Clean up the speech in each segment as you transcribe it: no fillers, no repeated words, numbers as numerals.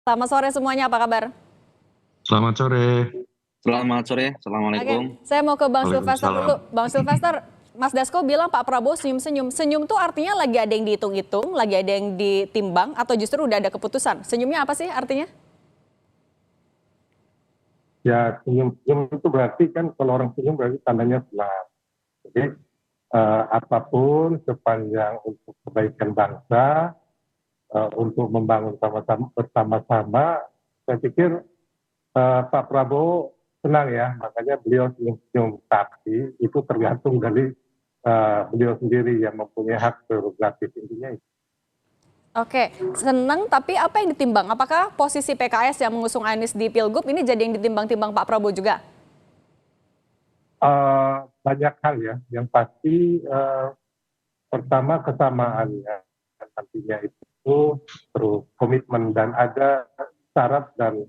Selamat sore semuanya, apa kabar? Selamat sore. Selamat sore, Oke, Assalamualaikum. saya mau ke Bang Silvester Waalaikumsalam. dulu. Bang Silvester, Mas Dasko bilang Pak Prabowo senyum-senyum. Senyum tuh artinya lagi ada yang dihitung-hitung, lagi ada yang ditimbang, atau justru udah ada keputusan? Senyumnya apa sih artinya? Ya, senyum itu berarti kan kalau orang senyum berarti tandanya senang. Jadi apapun sepanjang untuk kebaikan bangsa, untuk membangun bersama-sama, saya pikir Pak Prabowo senang ya, makanya beliau senyum-senyum. Tapi itu tergantung dari beliau sendiri yang mempunyai hak prerogatif intinya. Oke, senang tapi apa yang ditimbang? Apakah posisi PKS yang mengusung Anies di Pilgub ini jadi yang ditimbang-timbang Pak Prabowo juga? Banyak hal ya, yang pasti pertama kesamaannya nantinya itu terus komitmen dan ada syarat dan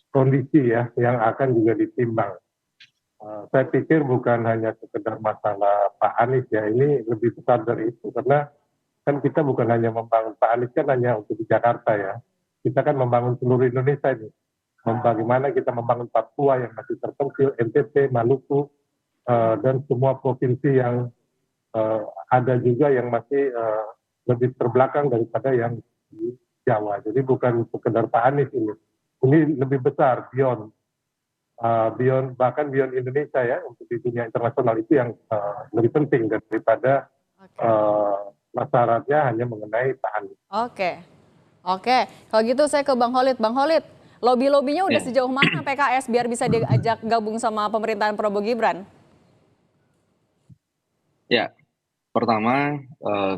kondisi ya yang akan juga ditimbang. Saya pikir bukan hanya sekedar masalah Pak Anies ya, ini lebih besar dari itu karena kan kita bukan hanya membangun Pak Anies kan hanya untuk di Jakarta ya, kita kan membangun seluruh Indonesia ini. Bagaimana kita membangun Papua yang masih terpencil, NTT, Maluku, dan semua provinsi yang ada juga yang masih lebih terbelakang daripada yang di Jawa. Jadi bukan sekedar Pak Anies ini lebih besar, bahkan beyond Indonesia ya, untuk di dunia internasional itu yang lebih penting daripada masalahnya hanya mengenai Pak Anies. Oke. Kalau gitu saya ke Bang Holid. Bang Holid, lobby-lobbynya udah sejauh mana PKS biar bisa diajak gabung sama pemerintahan Prabowo Gibran? Ya, pertama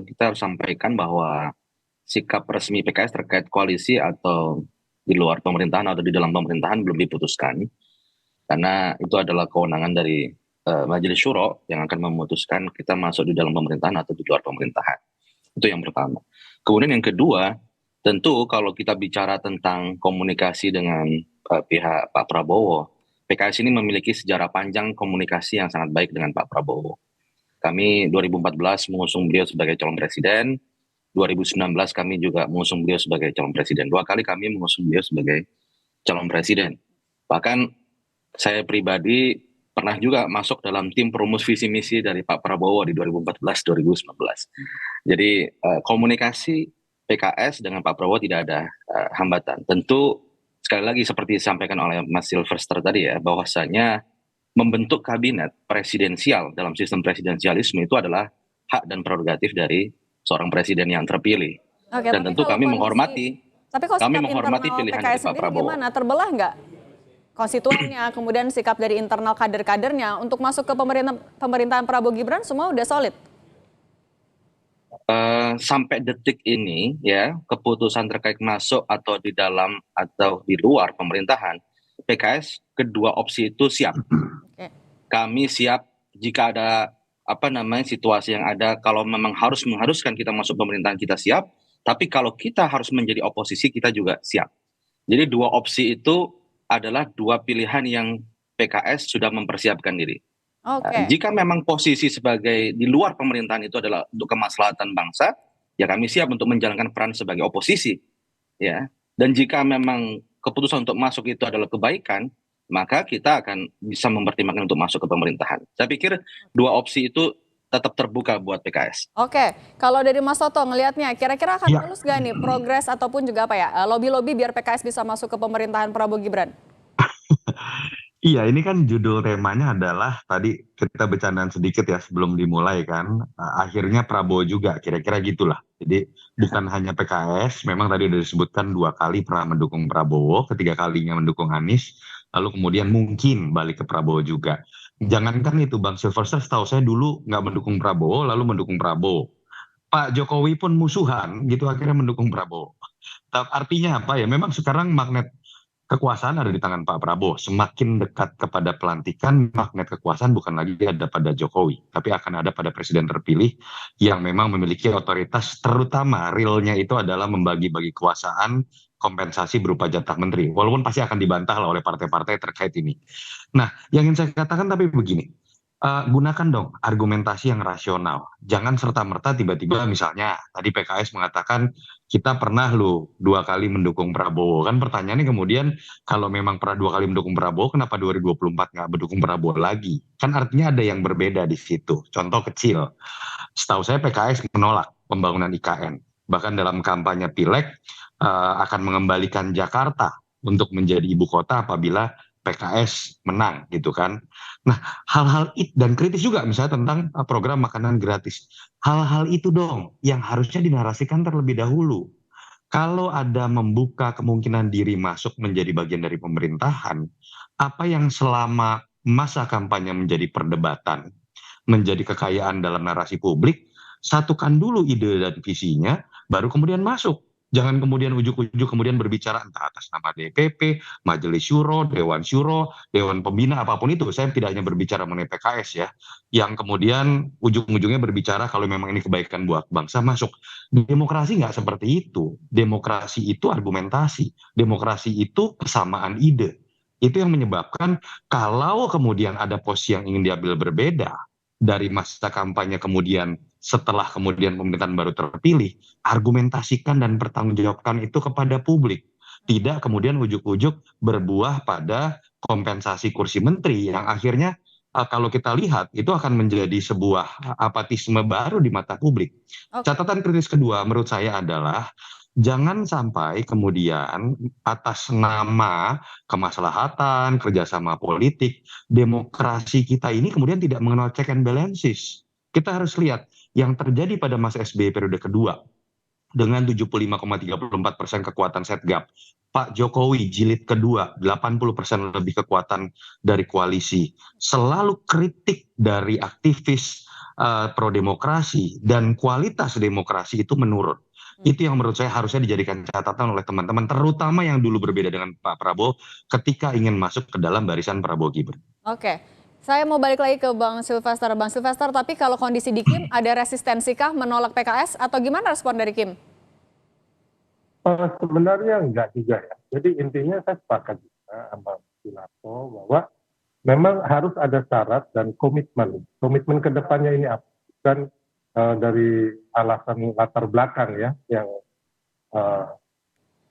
kita harus sampaikan bahwa sikap resmi PKS terkait koalisi atau di luar pemerintahan atau di dalam pemerintahan belum diputuskan, karena itu adalah kewenangan dari Majelis Syuro yang akan memutuskan kita masuk di dalam pemerintahan atau di luar pemerintahan. Itu yang pertama. Kemudian yang kedua, tentu kalau kita bicara tentang komunikasi dengan pihak Pak Prabowo, PKS ini memiliki sejarah panjang komunikasi yang sangat baik dengan Pak Prabowo. Kami 2014 mengusung beliau sebagai calon presiden, 2019 kami juga mengusung beliau sebagai calon presiden. 2 kali kami mengusung beliau sebagai calon presiden. Bahkan saya pribadi pernah juga masuk dalam tim perumus visi misi dari Pak Prabowo di 2014-2019. Jadi komunikasi PKS dengan Pak Prabowo tidak ada hambatan. Tentu sekali lagi seperti disampaikan oleh Mas Silvester tadi ya, bahwasanya membentuk kabinet presidensial dalam sistem presidensialisme itu adalah hak dan prerogatif dari seorang presiden yang terpilih. Oke, Dan tapi tentu kalau kami kondisi, tapi kalau kami sikap menghormati internal pilihan dari PKS Pak sendiri Prabowo. gimana? Terbelah nggak konstituennya, kemudian sikap dari internal kader-kadernya untuk masuk ke pemerintahan Prabowo Gibran semua udah solid? Sampai detik ini ya, keputusan terkait masuk atau di dalam atau di luar pemerintahan, PKS kedua opsi itu siap. Oke. Kami siap jika ada situasi yang ada, kalau memang mengharuskan kita masuk pemerintahan kita siap, tapi kalau kita harus menjadi oposisi kita juga siap. Jadi dua opsi itu adalah dua pilihan yang PKS sudah mempersiapkan diri. Oke. Jika memang posisi sebagai di luar pemerintahan itu adalah untuk kemaslahatan bangsa, ya kami siap untuk menjalankan peran sebagai oposisi, ya. Dan jika memang keputusan untuk masuk itu adalah kebaikan, maka kita akan bisa mempertimbangkan untuk masuk ke pemerintahan. Saya pikir dua opsi itu tetap terbuka buat PKS. Oke, kalau dari Mas Toto ngelihatnya kira-kira akan Ya, mulus gak nih progres ataupun juga apa ya, lobby-lobby biar PKS bisa masuk ke pemerintahan Prabowo Gibran? iya ini kan judul temanya adalah tadi kita bercandaan sedikit ya sebelum dimulai kan. Akhirnya Prabowo juga kira-kira gitulah. Jadi bukan hanya PKS, memang tadi udah disebutkan 2 kali pernah mendukung Prabowo, ketiga kalinya mendukung Anies, lalu kemudian mungkin balik ke Prabowo juga. Jangankan itu Bang Silverster, setahu saya dulu nggak mendukung Prabowo, lalu mendukung Prabowo. Pak Jokowi pun musuhan gitu akhirnya mendukung Prabowo. Artinya apa ya? Memang sekarang magnet kekuasaan ada di tangan Pak Prabowo. Semakin dekat kepada pelantikan, magnet kekuasaan bukan lagi ada pada Jokowi, tapi akan ada pada presiden terpilih yang memang memiliki otoritas, terutama realnya itu adalah membagi-bagi kekuasaan, kompensasi berupa jatah menteri. Walaupun pasti akan dibantah lah oleh partai-partai terkait ini. Nah, yang ingin saya katakan tapi begini, Gunakan dong argumentasi yang rasional. Jangan serta-merta tiba-tiba misalnya tadi PKS mengatakan kita pernah loh 2 kali mendukung Prabowo. Kan pertanyaannya kemudian kalau memang pernah 2 kali mendukung Prabowo, kenapa 2024 nggak mendukung Prabowo lagi? Kan artinya ada yang berbeda di situ. Contoh kecil, setahu saya PKS menolak pembangunan IKN. Bahkan dalam kampanye Pileg akan mengembalikan Jakarta untuk menjadi ibu kota apabila PKS menang gitu kan. Nah, hal-hal itu dan kritis juga misalnya tentang program makanan gratis. Hal-hal itu dong yang harusnya dinarasikan terlebih dahulu. Kalau ada membuka kemungkinan diri masuk menjadi bagian dari pemerintahan, apa yang selama masa kampanye menjadi perdebatan, menjadi kekayaan dalam narasi publik, satukan dulu ide dan visinya, baru kemudian masuk. Jangan kemudian ujuk-ujuk kemudian berbicara entah atas nama DPP, Majelis Syuro, Dewan Syuro, Dewan Pembina, apapun itu. Saya tidak hanya berbicara mengenai PKS ya, yang kemudian ujung-ujungnya berbicara kalau memang ini kebaikan buat bangsa masuk. Demokrasi nggak seperti itu. Demokrasi itu argumentasi. Demokrasi itu kesamaan ide. Itu yang menyebabkan kalau kemudian ada posisi yang ingin diambil berbeda, dari masa kampanye kemudian setelah kemudian pemerintahan baru terpilih, argumentasikan dan pertanggungjawabkan itu kepada publik. Tidak kemudian ujuk-ujuk berbuah pada kompensasi kursi menteri yang akhirnya kalau kita lihat itu akan menjadi sebuah apatisme baru di mata publik. Oke. Catatan kritis kedua menurut saya adalah jangan sampai kemudian atas nama kemaslahatan, kerjasama politik, demokrasi kita ini kemudian tidak mengenal check and balances. Kita harus lihat yang terjadi pada masa SBY periode kedua dengan 75,34% kekuatan setgap. Pak Jokowi jilid kedua 80% lebih kekuatan dari koalisi. Selalu kritik dari aktivis pro demokrasi dan kualitas demokrasi itu menurun. Itu yang menurut saya harusnya dijadikan catatan oleh teman-teman, terutama yang dulu berbeda dengan Pak Prabowo ketika ingin masuk ke dalam barisan Prabowo Gibran. Oke, saya mau balik lagi ke Bang Silvester. Bang Silvester, tapi kalau kondisi di Kim, ada resistensikah menolak PKS atau gimana respon dari Kim? Sebenarnya enggak juga ya. Jadi intinya saya sepakat juga sama Sunarso bahwa memang harus ada syarat dan komitmen. Komitmen ke depannya ini apa? Dan dari alasan latar belakang ya, yang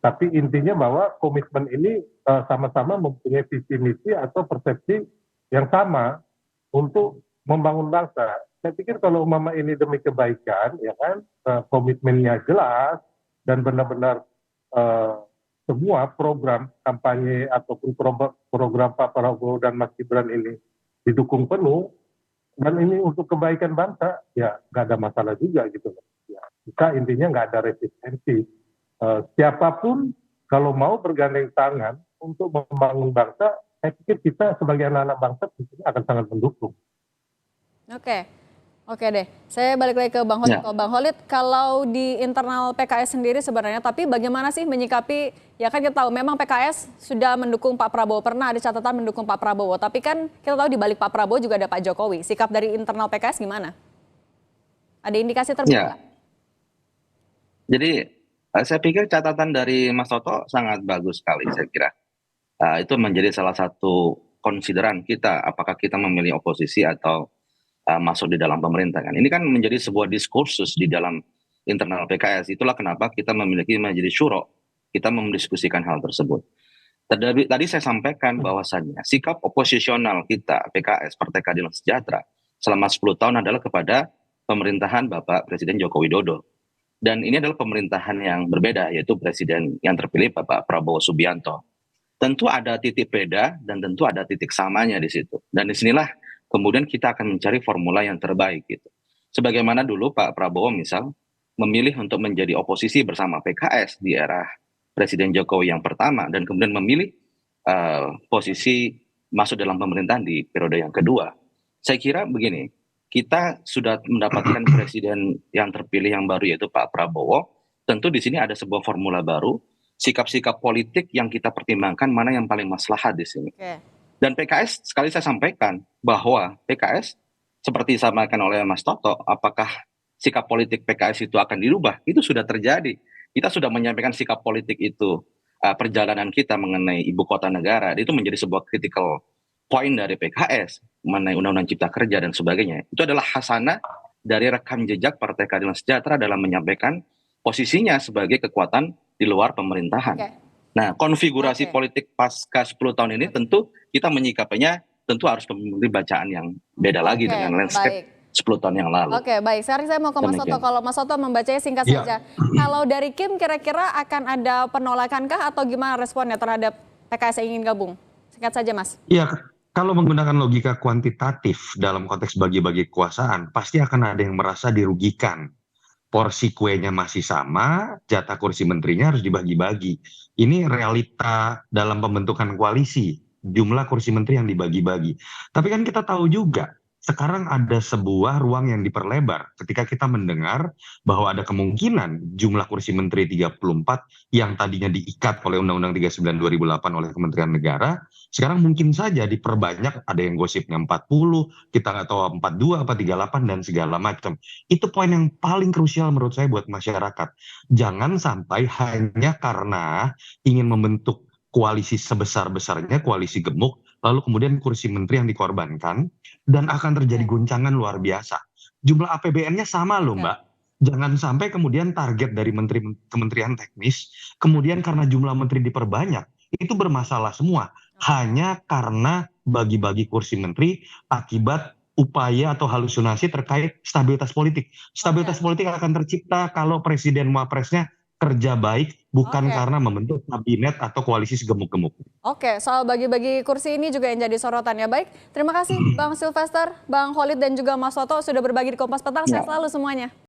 tapi intinya bahwa komitmen ini sama-sama mempunyai visi misi atau persepsi yang sama untuk membangun bangsa. Saya pikir kalau umpama ini demi kebaikan, ya kan, komitmennya jelas dan benar-benar semua program kampanye ataupun program Pak Prabowo dan Mas Gibran ini didukung penuh, dan ini untuk kebaikan bangsa, ya nggak ada masalah juga gitu. Ya, kita intinya nggak ada resistensi. Siapapun kalau mau bergandeng tangan untuk membangun bangsa, saya pikir kita sebagai anak-anak bangsa tentunya akan sangat mendukung. Oke deh. Saya balik lagi ke Bang Holid. Bang Holid, kalau di internal PKS sendiri sebenarnya, tapi bagaimana sih menyikapi, ya kan kita tahu memang PKS sudah mendukung Pak Prabowo, pernah ada catatan mendukung Pak Prabowo, tapi kan kita tahu di balik Pak Prabowo juga ada Pak Jokowi. Sikap dari internal PKS gimana? Ada indikasi terbuka? Ya, jadi saya pikir catatan dari Mas Toto sangat bagus sekali, saya kira. Itu menjadi salah satu konsideran kita, apakah kita memilih oposisi atau masuk di dalam pemerintahan. Ini kan menjadi sebuah diskursus di dalam internal PKS. Itulah kenapa kita memiliki majelis syuro. Kita mendiskusikan hal tersebut. Tadi saya sampaikan bahwasannya sikap oposisional kita, PKS, Partai Keadilan Sejahtera, selama 10 tahun adalah kepada pemerintahan Bapak Presiden Joko Widodo. Dan ini adalah pemerintahan yang berbeda, yaitu Presiden yang terpilih Bapak Prabowo Subianto. Tentu ada titik beda dan tentu ada titik samanya di situ. Dan disinilah kemudian kita akan mencari formula yang terbaik gitu. Sebagaimana dulu Pak Prabowo misal memilih untuk menjadi oposisi bersama PKS di era Presiden Jokowi yang pertama dan kemudian memilih posisi masuk dalam pemerintahan di periode yang kedua. Saya kira begini, kita sudah mendapatkan presiden yang terpilih yang baru yaitu Pak Prabowo. Tentu di sini ada sebuah formula baru, sikap-sikap politik yang kita pertimbangkan mana yang paling maslahat di sini. Dan PKS, sekali saya sampaikan bahwa PKS, seperti disampaikan oleh Mas Toto, apakah sikap politik PKS itu akan dirubah? Itu sudah terjadi. Kita sudah menyampaikan sikap politik itu, perjalanan kita mengenai ibu kota negara, itu menjadi sebuah critical poin dari PKS mengenai Undang-Undang Cipta Kerja dan sebagainya, itu adalah hasanah dari rekam jejak Partai Keadilan Sejahtera dalam menyampaikan posisinya sebagai kekuatan di luar pemerintahan. Oke. Nah, konfigurasi Oke. politik pasca 10 tahun ini tentu kita menyikapinya tentu harus memiliki bacaan yang beda lagi Oke, dengan landscape baik. 10 tahun yang lalu. Oke, baik. Sekarang saya mau ke Mas Soto. Demikian. Kalau Mas Soto membacanya singkat Iya. saja. Kalau dari Kim kira-kira akan ada penolakankah atau gimana responnya terhadap PKS yang ingin gabung? Singkat saja, Mas. Iya, kalau menggunakan logika kuantitatif dalam konteks bagi-bagi kekuasaan, pasti akan ada yang merasa dirugikan. Porsi kuenya masih sama, jatah kursi menterinya harus dibagi-bagi. Ini realita dalam pembentukan koalisi, jumlah kursi menteri yang dibagi-bagi. Tapi kan kita tahu juga, sekarang ada sebuah ruang yang diperlebar ketika kita mendengar bahwa ada kemungkinan jumlah kursi menteri 34 yang tadinya diikat oleh Undang-Undang 39 2008 oleh Kementerian Negara, sekarang mungkin saja diperbanyak, ada yang gosipnya 40, kita nggak tahu 42 apa 38 dan segala macam. Itu poin yang paling krusial menurut saya buat masyarakat. Jangan sampai hanya karena ingin membentuk koalisi sebesar-besarnya, koalisi gemuk, lalu kemudian kursi menteri yang dikorbankan, dan akan terjadi guncangan luar biasa. Jumlah APBN-nya sama loh, Mbak. Jangan sampai kemudian target dari kementerian teknis, kemudian karena jumlah menteri diperbanyak, itu bermasalah semua. Hanya karena bagi-bagi kursi menteri akibat upaya atau halusinasi terkait stabilitas politik. Stabilitas politik akan tercipta kalau presiden wapresnya kerja baik, bukan Oke. karena membentuk kabinet atau koalisi segemuk-gemuk. Oke, soal bagi-bagi kursi ini juga yang jadi sorotan ya. Baik, terima kasih Bang Sylvester, Bang Khalid dan juga Mas Soto sudah berbagi di Kompas Petang. Sehat selalu semuanya.